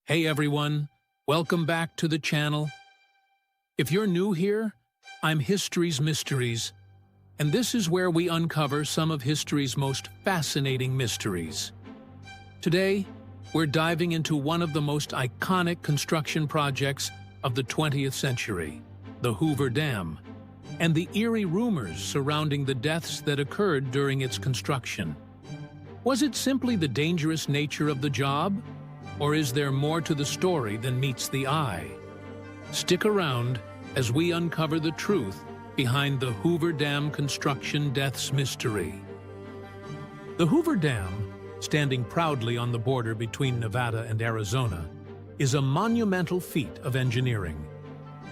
Hey everyone, welcome back to the channel. If you're new here, I'm History's Mysteries, and this is where we uncover some of history's most fascinating mysteries. Today, we're diving into one of the most iconic construction projects of the 20th century, the Hoover Dam, and the eerie rumors surrounding the deaths that occurred during its construction. Was it simply the dangerous nature of the job? Or is there more to the story than meets the eye? Stick around as we uncover the truth behind the Hoover Dam construction deaths mystery. The Hoover Dam, standing proudly on the border between Nevada and Arizona, is a monumental feat of engineering.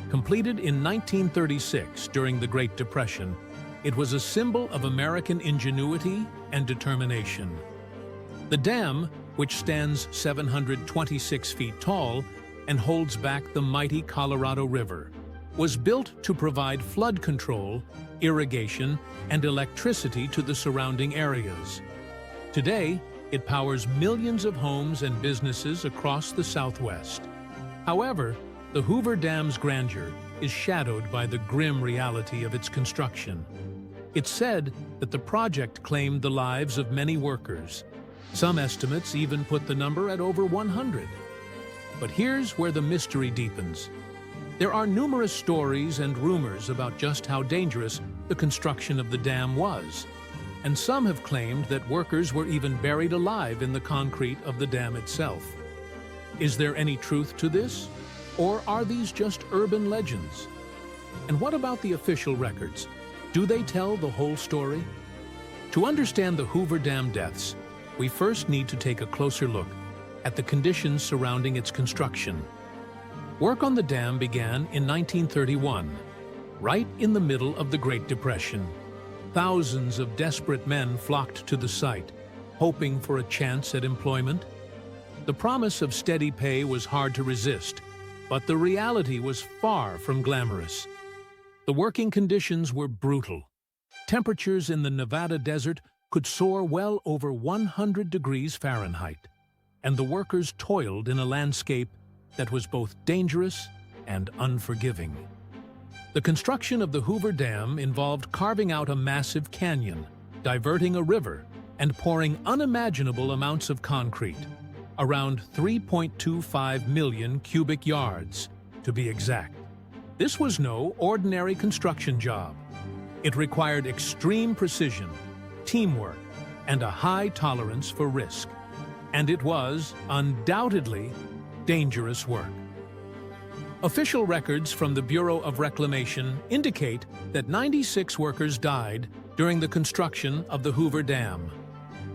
Completed in 1936 during the Great Depression, it was a symbol of American ingenuity and determination. The dam, which stands 726 feet tall and holds back the mighty Colorado River, was built to provide flood control, irrigation, and electricity to the surrounding areas. Today, it powers millions of homes and businesses across the Southwest. However, the Hoover Dam's grandeur is shadowed by the grim reality of its construction. It's said that the project claimed the lives of many workers. Some estimates even put the number at over 100. But here's where the mystery deepens. There are numerous stories and rumors about just how dangerous the construction of the dam was, and some have claimed that workers were even buried alive in the concrete of the dam itself. Is there any truth to this? Or are these just urban legends? And what about the official records? Do they tell the whole story? To understand the Hoover Dam deaths, we first need to take a closer look at the conditions surrounding its construction. Work on the dam began in 1931, right in the middle of the Great Depression. Thousands of desperate men flocked to the site, hoping for a chance at employment. The promise of steady pay was hard to resist, but the reality was far from glamorous. The working conditions were brutal. Temperatures in the Nevada desert could soar well over 100 degrees Fahrenheit, and the workers toiled in a landscape that was both dangerous and unforgiving. The construction of the Hoover Dam involved carving out a massive canyon, diverting a river, and pouring unimaginable amounts of concrete, around 3.25 million cubic yards, to be exact. This was no ordinary construction job. It required extreme precision, teamwork, and a high tolerance for risk. And it was, undoubtedly, dangerous work. Official records from the Bureau of Reclamation indicate that 96 workers died during the construction of the Hoover Dam.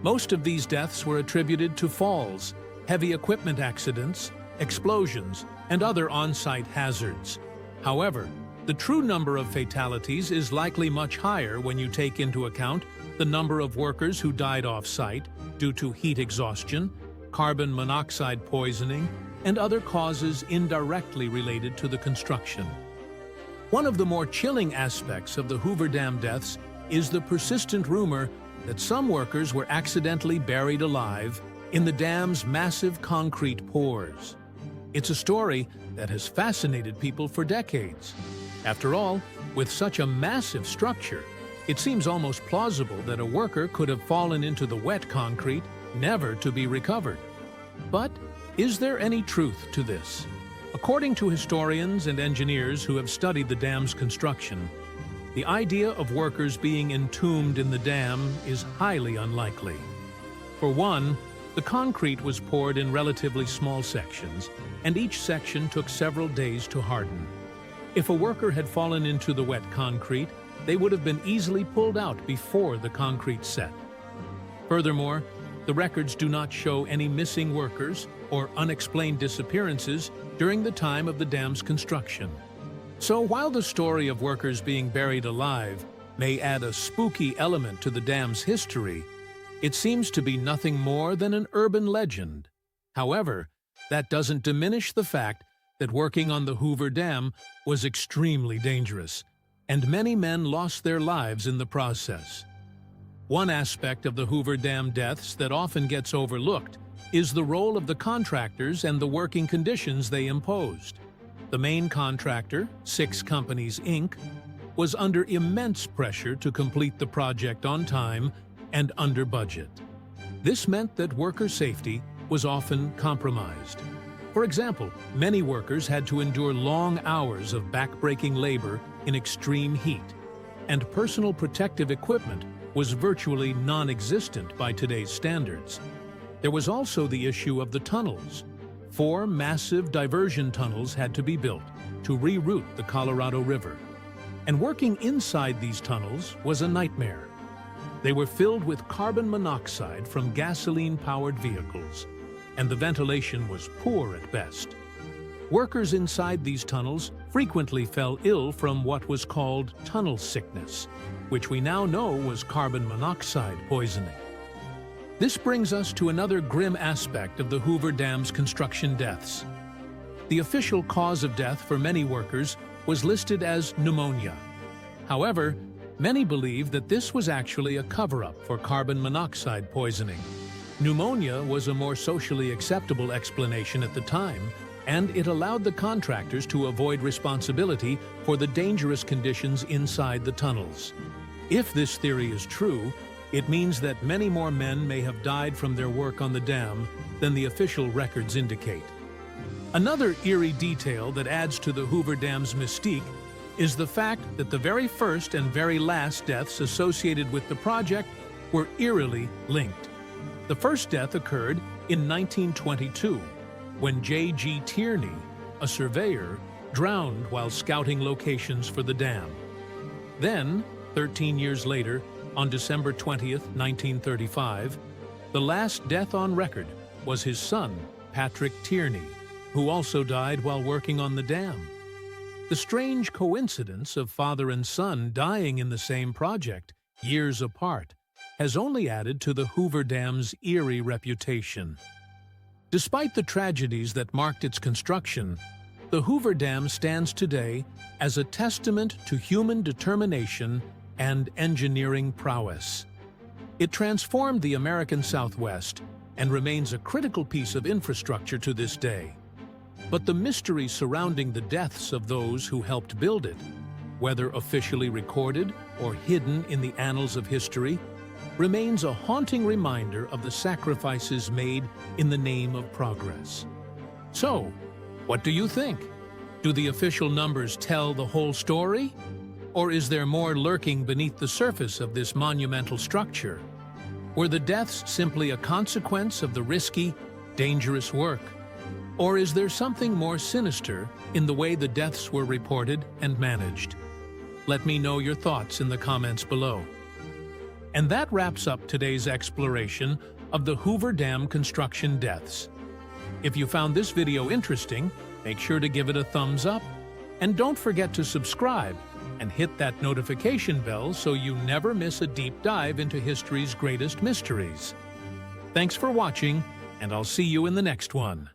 Most of these deaths were attributed to falls, heavy equipment accidents, explosions, and other on-site hazards. However, the true number of fatalities is likely much higher when you take into account the number of workers who died off-site due to heat exhaustion, carbon monoxide poisoning, and other causes indirectly related to the construction. One of the more chilling aspects of the Hoover Dam deaths is the persistent rumor that some workers were accidentally buried alive in the dam's massive concrete pores. It's a story that has fascinated people for decades. After all, with such a massive structure, it seems almost plausible that a worker could have fallen into the wet concrete, never to be recovered. But is there any truth to this? According to historians and engineers who have studied the dam's construction, the idea of workers being entombed in the dam is highly unlikely. For one, the concrete was poured in relatively small sections, and each section took several days to harden. If a worker had fallen into the wet concrete, they would have been easily pulled out before the concrete set. Furthermore, the records do not show any missing workers or unexplained disappearances during the time of the dam's construction. So while the story of workers being buried alive may add a spooky element to the dam's history, it seems to be nothing more than an urban legend. However, that doesn't diminish the fact that working on the Hoover Dam was extremely dangerous, and many men lost their lives in the process. One aspect of the Hoover Dam deaths that often gets overlooked is the role of the contractors and the working conditions they imposed. The main contractor, Six Companies, Inc., was under immense pressure to complete the project on time and under budget. This meant that worker safety was often compromised. For example, many workers had to endure long hours of back-breaking labor in extreme heat, and personal protective equipment was virtually non-existent by today's standards. There was also the issue of the tunnels. 4 massive diversion tunnels had to be built to reroute the Colorado River. And working inside these tunnels was a nightmare. They were filled with carbon monoxide from gasoline-powered vehicles, and the ventilation was poor at best. Workers inside these tunnels frequently fell ill from what was called tunnel sickness, which we now know was carbon monoxide poisoning. This brings us to another grim aspect of the Hoover Dam's construction deaths. The official cause of death for many workers was listed as pneumonia. However, many believe that this was actually a cover-up for carbon monoxide poisoning. Pneumonia was a more socially acceptable explanation at the time, and it allowed the contractors to avoid responsibility for the dangerous conditions inside the tunnels. If this theory is true, it means that many more men may have died from their work on the dam than the official records indicate. Another eerie detail that adds to the Hoover Dam's mystique is the fact that the very first and very last deaths associated with the project were eerily linked. The first death occurred in 1922, when J.G. Tierney, a surveyor, drowned while scouting locations for the dam. Then, 13 years later, on December 20th, 1935, the last death on record was his son, Patrick Tierney, who also died while working on the dam. The strange coincidence of father and son dying in the same project, years apart, has only added to the Hoover Dam's eerie reputation. Despite the tragedies that marked its construction, the Hoover Dam stands today as a testament to human determination and engineering prowess. It transformed the American Southwest and remains a critical piece of infrastructure to this day. But the mystery surrounding the deaths of those who helped build it, whether officially recorded or hidden in the annals of history, remains a haunting reminder of the sacrifices made in the name of progress. So, what do you think? Do the official numbers tell the whole story? Or is there more lurking beneath the surface of this monumental structure? Were the deaths simply a consequence of the risky, dangerous work? Or is there something more sinister in the way the deaths were reported and managed? Let me know your thoughts in the comments below. And that wraps up today's exploration of the Hoover Dam construction deaths. If you found this video interesting, make sure to give it a thumbs up. And don't forget to subscribe and hit that notification bell so you never miss a deep dive into history's greatest mysteries. Thanks for watching, and I'll see you in the next one.